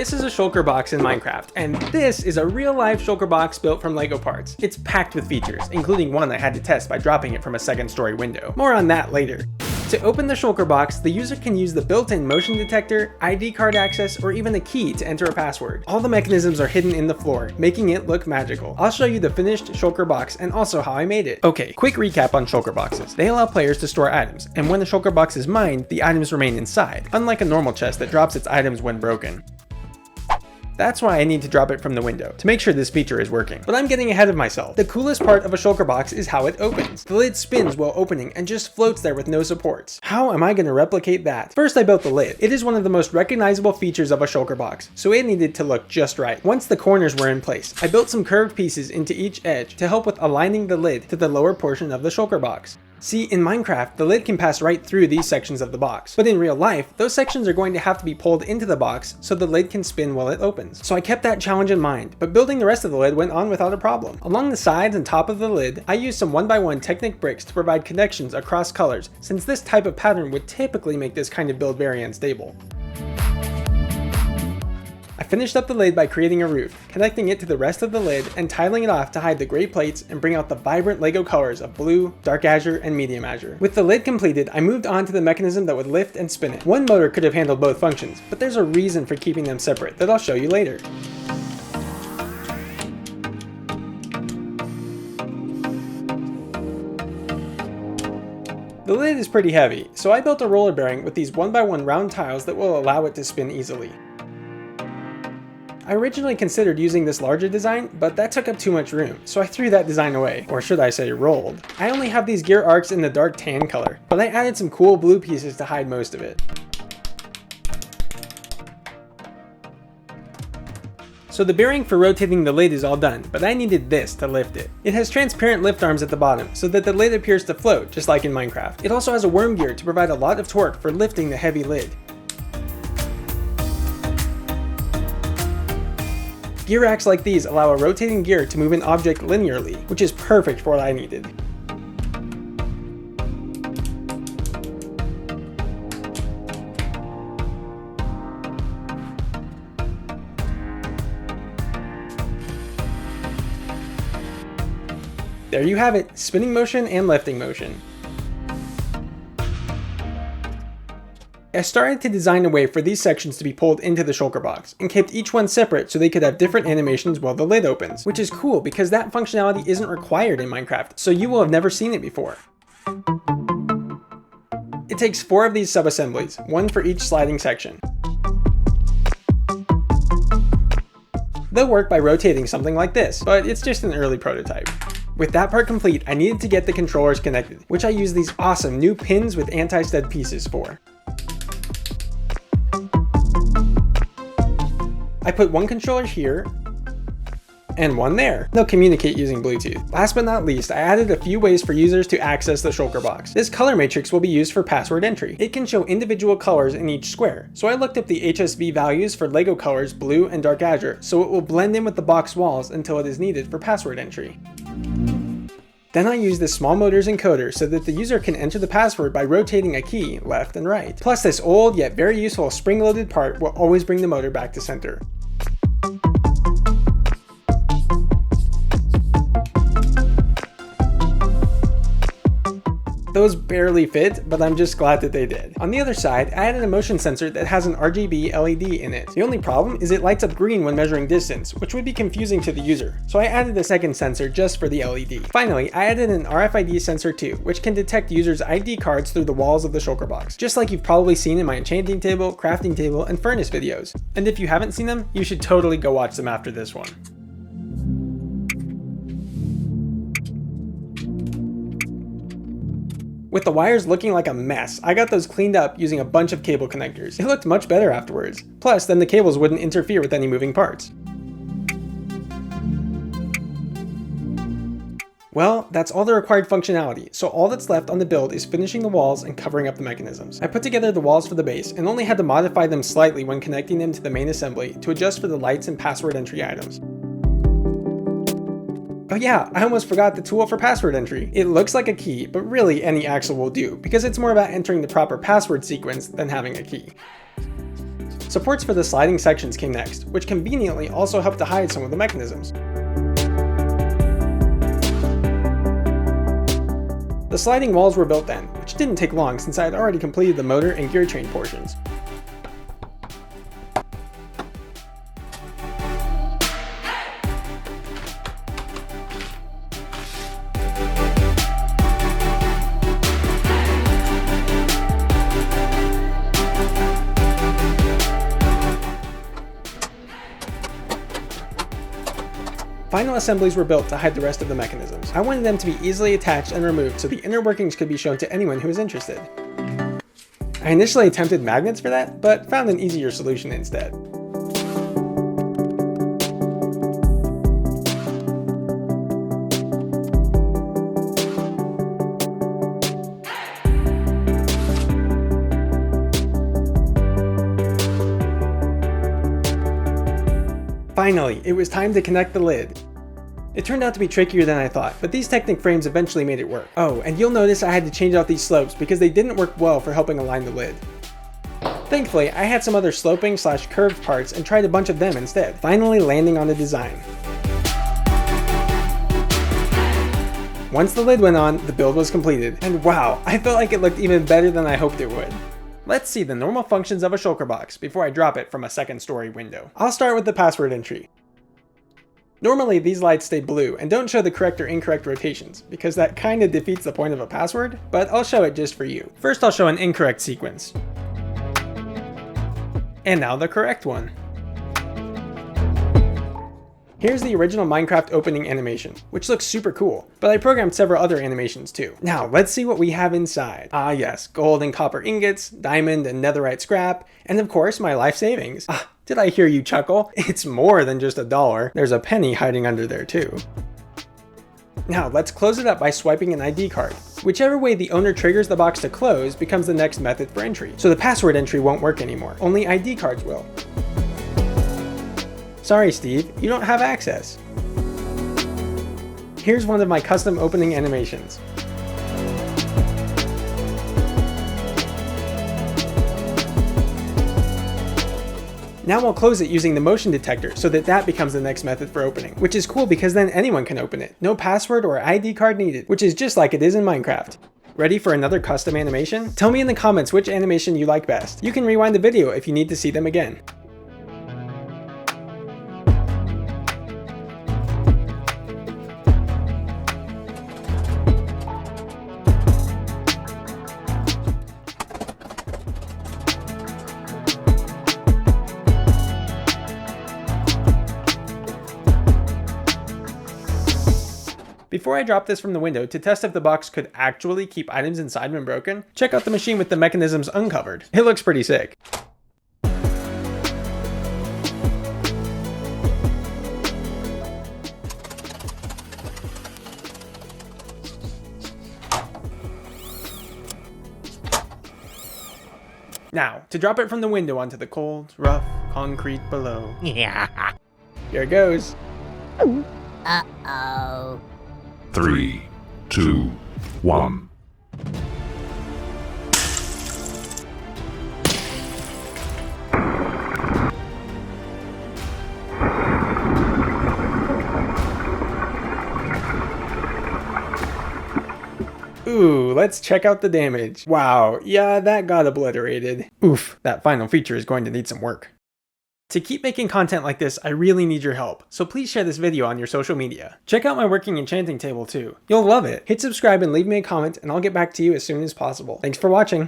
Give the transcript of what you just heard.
This is a Shulker box in Minecraft, and this is a real-life Shulker box built from Lego parts. It's packed with features, including one I had to test by dropping it from a second-story window. More on that later. To open the Shulker box, the user can use the built-in motion detector, ID card access, or even a key to enter a password. All the mechanisms are hidden in the floor, making it look magical. I'll show you the finished Shulker box and also how I made it. Okay, quick recap on Shulker boxes. They allow players to store items, and when the Shulker box is mined, the items remain inside, unlike a normal chest that drops its items when broken. That's why I need to drop it from the window, to make sure this feature is working. But I'm getting ahead of myself. The coolest part of a Shulker box is how it opens. The lid spins while opening and just floats there with no supports. How am I going to replicate that? First, I built the lid. It is one of the most recognizable features of a Shulker box, so it needed to look just right. Once the corners were in place, I built some curved pieces into each edge to help with aligning the lid to the lower portion of the Shulker box. See, in Minecraft, the lid can pass right through these sections of the box, but in real life, those sections are going to have to be pulled into the box so the lid can spin while it opens. So I kept that challenge in mind, but building the rest of the lid went on without a problem. Along the sides and top of the lid, I used some 1x1 Technic bricks to provide connections across colors, since this type of pattern would typically make this kind of build very unstable. I finished up the lid by creating a roof, connecting it to the rest of the lid and tiling it off to hide the gray plates and bring out the vibrant Lego colors of blue, dark azure, and medium azure. With the lid completed, I moved on to the mechanism that would lift and spin it. One motor could have handled both functions, but there's a reason for keeping them separate that I'll show you later. The lid is pretty heavy, so I built a roller bearing with these 1x1 round tiles that will allow it to spin easily. I originally considered using this larger design, but that took up too much room, so I threw that design away, or should I say rolled. I only have these gear arcs in the dark tan color, but I added some cool blue pieces to hide most of it. So the bearing for rotating the lid is all done, but I needed this to lift it. It has transparent lift arms at the bottom, so that the lid appears to float, just like in Minecraft. It also has a worm gear to provide a lot of torque for lifting the heavy lid. Gear racks like these allow a rotating gear to move an object linearly, which is perfect for what I needed. There you have it, spinning motion and lifting motion. I started to design a way for these sections to be pulled into the Shulker box, and kept each one separate so they could have different animations while the lid opens, which is cool because that functionality isn't required in Minecraft, so you will have never seen it before. It takes 4 of these sub-assemblies, one for each sliding section. They'll work by rotating something like this, but it's just an early prototype. With that part complete, I needed to get the controllers connected, which I used these awesome new pins with anti-stud pieces for. I put one controller here, and one there. They'll communicate using Bluetooth. Last but not least, I added a few ways for users to access the Shulker box. This color matrix will be used for password entry. It can show individual colors in each square, so I looked up the HSV values for Lego colors blue and dark azure, so it will blend in with the box walls until it is needed for password entry. Then I use the small motors encoder so that the user can enter the password by rotating a key left and right. Plus this old yet very useful spring-loaded part will always bring the motor back to center. Those barely fit, but I'm just glad that they did. On the other side, I added a motion sensor that has an RGB LED in it. The only problem is it lights up green when measuring distance, which would be confusing to the user, so I added a second sensor just for the LED. Finally, I added an RFID sensor too, which can detect users' ID cards through the walls of the Shulker box, just like you've probably seen in my enchanting table, crafting table, and furnace videos. And if you haven't seen them, you should totally go watch them after this one. With the wires looking like a mess, I got those cleaned up using a bunch of cable connectors. It looked much better afterwards. Plus, then the cables wouldn't interfere with any moving parts. Well, that's all the required functionality, so all that's left on the build is finishing the walls and covering up the mechanisms. I put together the walls for the base and only had to modify them slightly when connecting them to the main assembly to adjust for the lights and password entry items. Oh yeah, I almost forgot the tool for password entry. It looks like a key, but really any axle will do, because it's more about entering the proper password sequence than having a key. Supports for the sliding sections came next, which conveniently also helped to hide some of the mechanisms. The sliding walls were built then, which didn't take long since I had already completed the motor and gear train portions. Final assemblies were built to hide the rest of the mechanisms. I wanted them to be easily attached and removed so the inner workings could be shown to anyone who was interested. I initially attempted magnets for that, but found an easier solution instead. Finally, it was time to connect the lid. It turned out to be trickier than I thought, but these Technic frames eventually made it work. Oh, and you'll notice I had to change out these slopes because they didn't work well for helping align the lid. Thankfully, I had some other sloping / curved parts and tried a bunch of them instead, finally landing on the design. Once the lid went on, the build was completed, and wow, I felt like it looked even better than I hoped it would. Let's see the normal functions of a Shulker box before I drop it from a second story window. I'll start with the password entry. Normally these lights stay blue and don't show the correct or incorrect rotations, because that kinda defeats the point of a password, but I'll show it just for you. First I'll show an incorrect sequence. And now the correct one. Here's the original Minecraft opening animation, which looks super cool, but I programmed several other animations too. Now let's see what we have inside. Ah yes, gold and copper ingots, diamond and netherite scrap, and of course my life savings. Ah, did I hear you chuckle? It's more than just $1. There's a penny hiding under there too. Now let's close it up by swiping an ID card. Whichever way the owner triggers the box to close becomes the next method for entry. So the password entry won't work anymore, only ID cards will. Sorry Steve, you don't have access. Here's one of my custom opening animations. Now we'll close it using the motion detector so that becomes the next method for opening, which is cool because then anyone can open it. No password or ID card needed, which is just like it is in Minecraft. Ready for another custom animation? Tell me in the comments which animation you like best. You can rewind the video if you need to see them again. Before I drop this from the window to test if the box could actually keep items inside when broken, check out the machine with the mechanisms uncovered. It looks pretty sick. Now, to drop it from the window onto the cold, rough concrete below. Yeah. Here it goes. Uh-oh. 3, 2, 1. Ooh, let's check out the damage. Wow, yeah, that got obliterated. Oof, that final feature is going to need some work. To keep making content like this, I really need your help, so please share this video on your social media. Check out my working enchanting table too. You'll love it. Hit subscribe and leave me a comment and I'll get back to you as soon as possible. Thanks for watching.